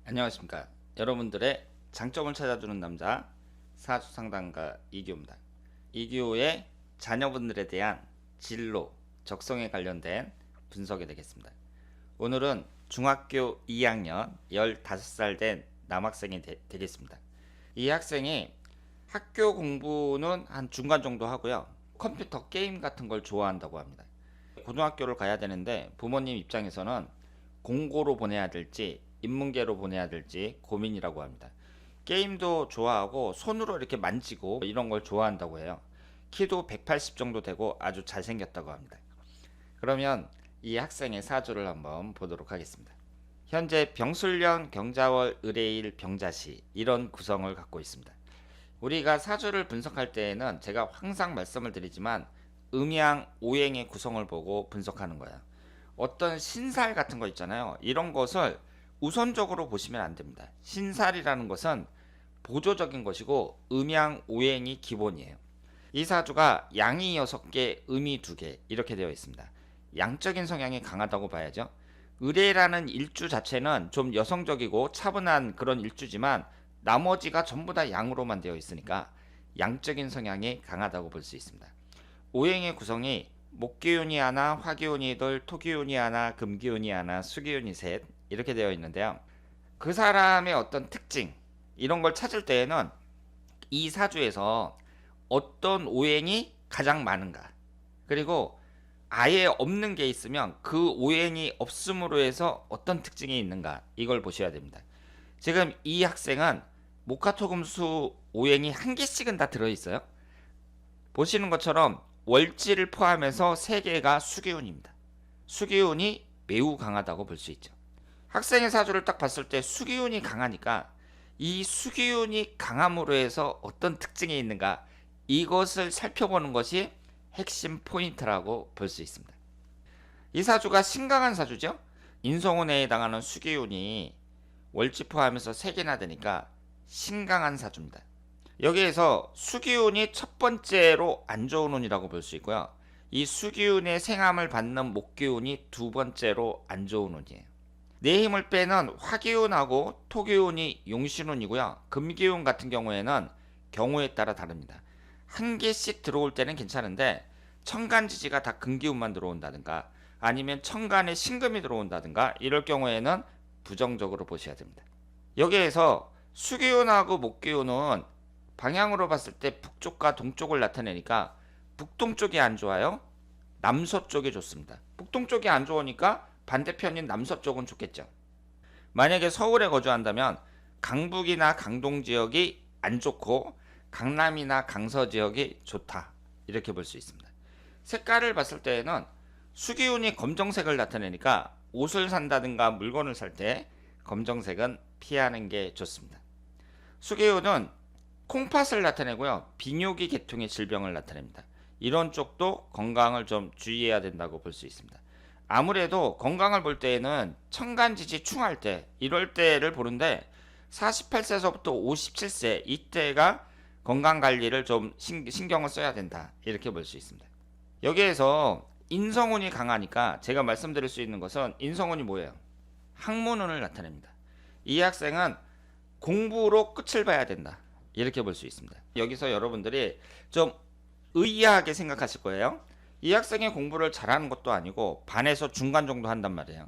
안녕하십니까. 여러분들의 장점을 찾아주는 남자 사주상담가 이기호입니다. 이기호의 자녀분들에 대한 진로, 적성에 관련된 분석이 되겠습니다. 오늘은 중학교 2학년 15살 된 남학생이 되겠습니다. 이 학생이 학교 공부는 한 중간 정도 하고요. 컴퓨터 게임 같은 걸 좋아한다고 합니다. 고등학교를 가야 되는데 부모님 입장에서는 공고로 보내야 될지 인문계로 보내야 될지 고민이라고 합니다. 게임도 좋아하고 손으로 이렇게 만지고 이런 걸 좋아한다고 해요. 키도 180 정도 되고 아주 잘생겼다고 합니다. 그러면 이 학생의 사주를 한번 보도록 하겠습니다. 현재 병술년, 경자월, 을해일, 병자시 이런 구성을 갖고 있습니다. 우리가 사주를 분석할 때에는 제가 항상 말씀을 드리지만 음양, 오행의 구성을 보고 분석하는 거예요. 어떤 신살 같은 거 있잖아요. 이런 것을 우선적으로 보시면 안 됩니다. 신살이라는 것은 보조적인 것이고 음양, 오행이 기본이에요. 이 사주가 양이 6개, 음이 2개 이렇게 되어 있습니다. 양적인 성향이 강하다고 봐야죠. 을해라는 일주 자체는 좀 여성적이고 차분한 그런 일주지만 나머지가 전부 다 양으로만 되어 있으니까 양적인 성향이 강하다고 볼 수 있습니다. 오행의 구성이 목기운이 하나, 화기운이 둘, 토기운이 하나, 금기운이 하나, 수기운이 셋 이렇게 되어 있는데요. 그 사람의 어떤 특징 이런 걸 찾을 때에는 이 사주에서 어떤 오행이 가장 많은가, 그리고 아예 없는 게 있으면 그 오행이 없음으로 해서 어떤 특징이 있는가 이걸 보셔야 됩니다. 지금 이 학생은 목화토금수 오행이 한 개씩은 다 들어있어요. 보시는 것처럼 월지를 포함해서 3개가 수기운입니다. 수기운이 매우 강하다고 볼 수 있죠. 학생의 사주를 딱 봤을 때 수기운이 강하니까 이 수기운이 강함으로 해서 어떤 특징이 있는가 이것을 살펴보는 것이 핵심 포인트라고 볼 수 있습니다. 이 사주가 신강한 사주죠. 인성운에 해당하는 수기운이 월지 포함해서 3개나 되니까 신강한 사주입니다. 여기에서 수기운이 첫 번째로 안 좋은 운이라고 볼 수 있고요. 이 수기운의 생함을 받는 목기운이 두 번째로 안 좋은 운이에요. 내 힘을 빼는 화기운하고 토기운이 용신운이고요. 금기운 같은 경우에는 경우에 따라 다릅니다. 한 개씩 들어올 때는 괜찮은데 천간지지가 다 금기운만 들어온다든가 아니면 천간에 신금이 들어온다든가 이럴 경우에는 부정적으로 보셔야 됩니다. 여기에서 수기운하고 목기운은 방향으로 봤을 때 북쪽과 동쪽을 나타내니까 북동쪽이 안 좋아요. 남서쪽이 좋습니다. 북동쪽이 안 좋으니까 반대편인 남서쪽은 좋겠죠. 만약에 서울에 거주한다면 강북이나 강동 지역이 안 좋고 강남이나 강서 지역이 좋다 이렇게 볼 수 있습니다. 색깔을 봤을 때에는 수기운이 검정색을 나타내니까 옷을 산다든가 물건을 살 때 검정색은 피하는 게 좋습니다. 수기운은 콩팥을 나타내고요. 비뇨기 계통의 질병을 나타냅니다. 이런 쪽도 건강을 좀 주의해야 된다고 볼 수 있습니다. 아무래도 건강을 볼 때에는 천간지지 충할 때 이럴 때를 보는데 48세서부터 57세 이때가 건강관리를 좀 신경을 써야 된다 이렇게 볼 수 있습니다. 여기에서 인성운이 강하니까 제가 말씀드릴 수 있는 것은 인성운이 뭐예요? 학문운을 나타냅니다. 이 학생은 공부로 끝을 봐야 된다 이렇게 볼 수 있습니다. 여기서 여러분들이 좀 의아하게 생각하실 거예요. 이 학생이 공부를 잘하는 것도 아니고 반에서 중간 정도 한단 말이에요.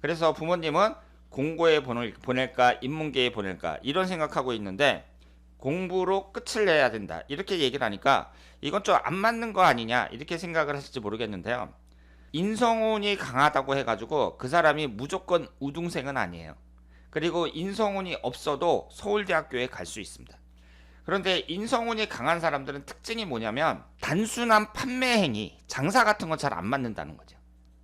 그래서 부모님은 공고에 보낼까 인문계에 보낼까 이런 생각하고 있는데 공부로 끝을 내야 된다 이렇게 얘기를 하니까 이건 좀 안 맞는 거 아니냐 이렇게 생각을 하실지 모르겠는데요. 인성운이 강하다고 해가지고 그 사람이 무조건 우등생은 아니에요. 그리고 인성운이 없어도 서울대학교에 갈 수 있습니다. 그런데 인성운이 강한 사람들은 특징이 뭐냐면 단순한 판매 행위, 장사 같은 건 잘 안 맞는다는 거죠.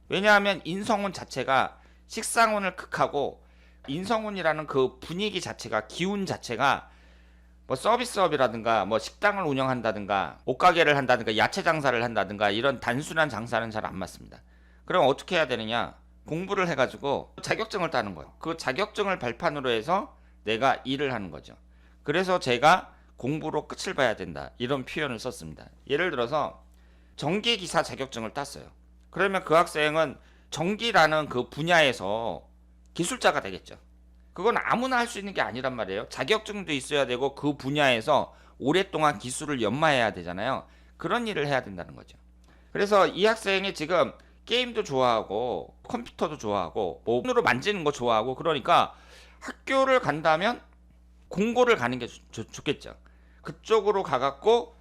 왜냐하면 인성운 자체가 식상운을 극하고 인성운이라는 그 분위기 자체가 기운 자체가 뭐 서비스업이라든가 뭐 식당을 운영한다든가 옷가게를 한다든가 야채 장사를 한다든가 이런 단순한 장사는 잘 안 맞습니다. 그럼 어떻게 해야 되느냐? 공부를 해가지고 자격증을 따는 거예요. 그 자격증을 발판으로 해서 내가 일을 하는 거죠. 그래서 제가 공부로 끝을 봐야 된다 이런 표현을 썼습니다. 예를 들어서 전기기사 자격증을 땄어요. 그러면 그 학생은 전기라는 그 분야에서 기술자가 되겠죠. 그건 아무나 할 수 있는 게 아니란 말이에요. 자격증도 있어야 되고 그 분야에서 오랫동안 기술을 연마해야 되잖아요. 그런 일을 해야 된다는 거죠. 그래서 이 학생이 지금 게임도 좋아하고 컴퓨터도 좋아하고 뭐 손으로 만지는 거 좋아하고 그러니까 학교를 간다면 공고를 가는 게 좋겠죠. 그쪽으로 가갖고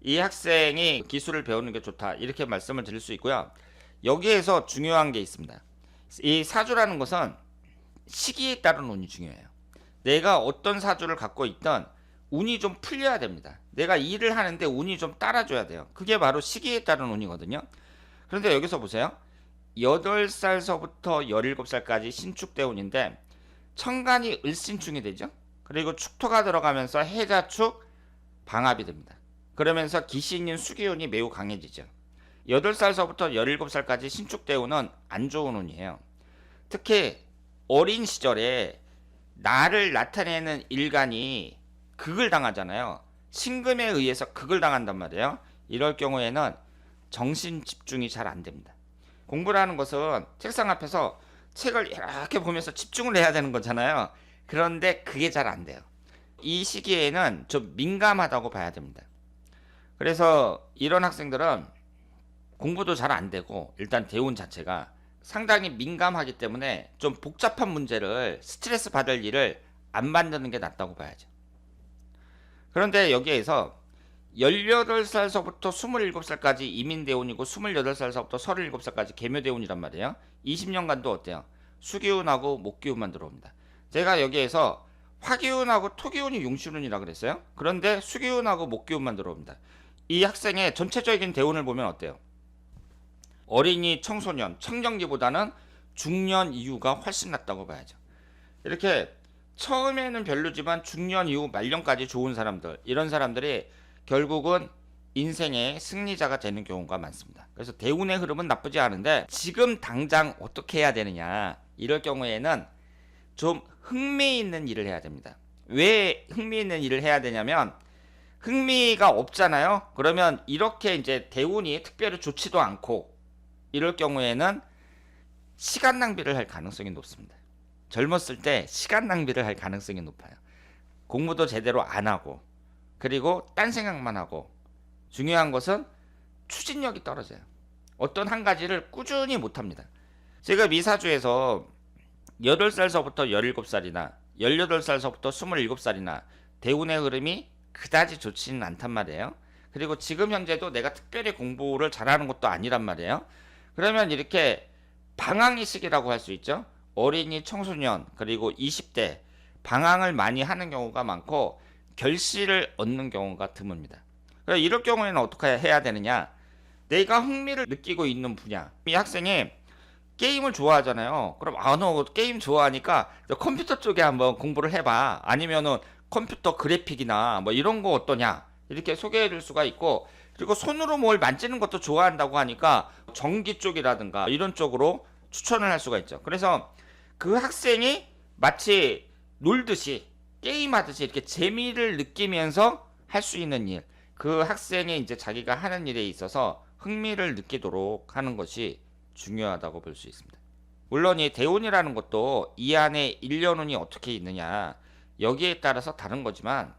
이 학생이 기술을 배우는 게 좋다 이렇게 말씀을 드릴 수 있고요. 여기에서 중요한 게 있습니다. 이 사주라는 것은 시기에 따른 운이 중요해요. 내가 어떤 사주를 갖고 있던 운이 좀 풀려야 됩니다. 내가 일을 하는데 운이 좀 따라줘야 돼요. 그게 바로 시기에 따른 운이거든요. 그런데 여기서 보세요. 8살서부터 17살까지 신축대운인데 천간이 을신축이 되죠. 그리고 축토가 들어가면서 해자축 방합이 됩니다. 그러면서 기신인 수기운이 매우 강해지죠. 8살서부터 17살까지 신축대운은 안 좋은 운이에요. 특히 어린 시절에 나를 나타내는 일간이 극을 당하잖아요. 신금에 의해서 극을 당한단 말이에요. 이럴 경우에는 정신 집중이 잘 안 됩니다. 공부라는 것은 책상 앞에서 책을 이렇게 보면서 집중을 해야 되는 거잖아요. 그런데 그게 잘 안 돼요. 이 시기에는 좀 민감하다고 봐야 됩니다. 그래서 이런 학생들은 공부도 잘 안 되고 일단 대운 자체가 상당히 민감하기 때문에 좀 복잡한 문제를 스트레스 받을 일을 안 만드는 게 낫다고 봐야죠. 그런데 여기에서 18살서부터 27살까지 이민대운이고 28살서부터 37살까지 계묘대운이란 말이에요. 20년간도 어때요? 수기운하고 목기운만 들어옵니다. 제가 여기에서 화기운하고 토기운이 용신운이라 그랬어요. 그런데 수기운하고 목기운만 들어옵니다. 이 학생의 전체적인 대운을 보면 어때요? 어린이, 청소년, 청년기보다는 중년 이후가 훨씬 낫다고 봐야죠. 이렇게 처음에는 별로지만 중년 이후 말년까지 좋은 사람들, 이런 사람들이 결국은 인생의 승리자가 되는 경우가 많습니다. 그래서 대운의 흐름은 나쁘지 않은데 지금 당장 어떻게 해야 되느냐, 이럴 경우에는 좀 흥미있는 일을 해야 됩니다. 왜 흥미있는 일을 해야 되냐면 흥미가 없잖아요. 그러면 이렇게 이제 대운이 특별히 좋지도 않고 이럴 경우에는 시간 낭비를 할 가능성이 높습니다. 젊었을 때 시간 낭비를 할 가능성이 높아요. 공부도 제대로 안 하고 그리고 딴 생각만 하고 중요한 것은 추진력이 떨어져요. 어떤 한 가지를 꾸준히 못합니다. 제가 미사주에서 8살서부터 17살이나 18살서부터 27살이나 대운의 흐름이 그다지 좋지는 않단 말이에요. 그리고 지금 현재도 내가 특별히 공부를 잘하는 것도 아니란 말이에요. 그러면 이렇게 방황의 시기라고 할 수 있죠. 어린이, 청소년, 그리고 20대 방황을 많이 하는 경우가 많고 결실을 얻는 경우가 드뭅니다. 그래서 이럴 경우에는 어떻게 해야 되느냐? 내가 흥미를 느끼고 있는 분야. 이 학생이 게임을 좋아하잖아요. 그럼 너 게임 좋아하니까 너 컴퓨터 쪽에 한번 공부를 해봐. 아니면은 컴퓨터 그래픽이나 뭐 이런 거 어떠냐? 이렇게 소개해 줄 수가 있고, 그리고 손으로 뭘 만지는 것도 좋아한다고 하니까 전기 쪽이라든가 이런 쪽으로 추천을 할 수가 있죠. 그래서 그 학생이 마치 놀듯이 게임하듯이 이렇게 재미를 느끼면서 할 수 있는 일, 그 학생이 이제 자기가 하는 일에 있어서 흥미를 느끼도록 하는 것이 중요하다고 볼 수 있습니다. 물론 이 대운이라는 것도 이 안에 1년운이 어떻게 있느냐 여기에 따라서 다른 거지만,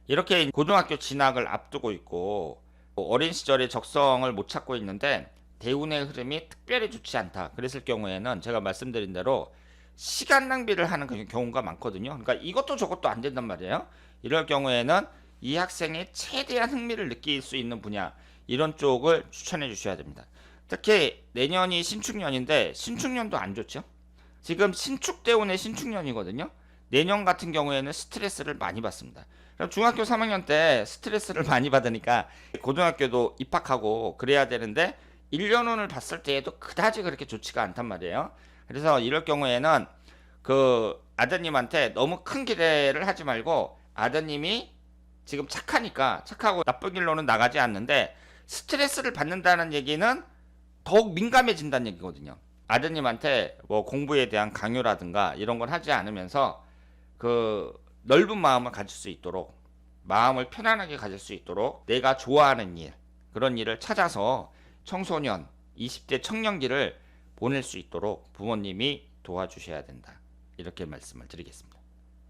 이렇게 고등학교 진학을 앞두고 있고 어린 시절에 적성을 못 찾고 있는데 대운의 흐름이 특별히 좋지 않다 그랬을 경우에는 제가 말씀드린 대로 시간 낭비를 하는 경우가 많거든요. 그러니까 이것도 저것도 안 된단 말이에요. 이럴 경우에는 이 학생이 최대한 흥미를 느낄 수 있는 분야, 이런 쪽을 추천해 주셔야 됩니다. 특히 내년이 신축년인데 신축년도 안 좋죠. 지금 신축대운의 신축년이거든요. 내년 같은 경우에는 스트레스를 많이 받습니다. 그럼 중학교 3학년 때 스트레스를 많이 받으니까 고등학교도 입학하고 그래야 되는데 1년운을 봤을 때에도 그다지 그렇게 좋지가 않단 말이에요. 그래서 이럴 경우에는 그 아드님한테 너무 큰 기대를 하지 말고, 아드님이 지금 착하고 나쁜 길로는 나가지 않는데 스트레스를 받는다는 얘기는 더욱 민감해진다는 얘기거든요. 아드님한테 뭐 공부에 대한 강요라든가 이런 걸 하지 않으면서 그 넓은 마음을 가질 수 있도록, 마음을 편안하게 가질 수 있도록 내가 좋아하는 일, 그런 일을 찾아서 청소년, 20대 청년기를 보낼 수 있도록 부모님이 도와주셔야 된다. 이렇게 말씀을 드리겠습니다.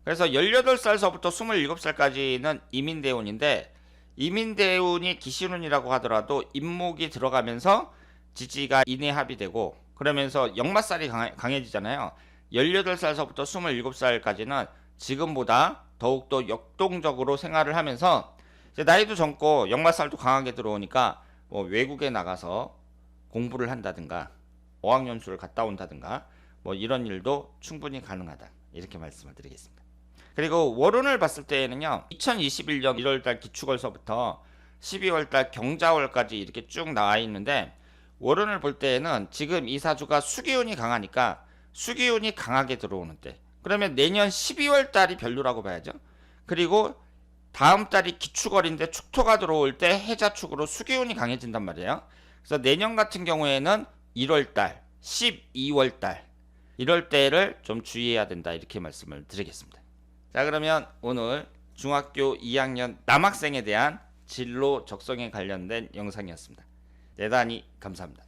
그래서 18살서부터 27살까지는 이민대운인데, 이민대운이 기신운이라고 하더라도 임목이 들어가면서 지지가 인해합이 되고, 그러면서 역마살이 강해지잖아요. 18살서부터 27살까지는 지금보다 더욱더 역동적으로 생활을 하면서 이제 나이도 젊고 역마살도 강하게 들어오니까 뭐 외국에 나가서 공부를 한다든가 어학연수를 갔다 온다든가 뭐 이런 일도 충분히 가능하다, 이렇게 말씀을 드리겠습니다. 그리고 월운을 봤을 때에는요, 2021년 1월달 기축월서부터 12월달 경자월까지 이렇게 쭉 나와 있는데, 월운을 볼 때에는 지금 이 사주가 수기운이 강하니까 수기운이 강하게 들어오는 때, 그러면 내년 12월달이 별로라고 봐야죠. 그리고 다음 달이 기축월인데 축토가 들어올 때 해자축으로 수기운이 강해진단 말이에요. 그래서 내년 같은 경우에는 1월달, 12월달 이럴 때를 좀 주의해야 된다, 이렇게 말씀을 드리겠습니다. 자, 그러면 오늘 중학교 2학년 남학생에 대한 진로 적성에 관련된 영상이었습니다. 대단히 감사합니다.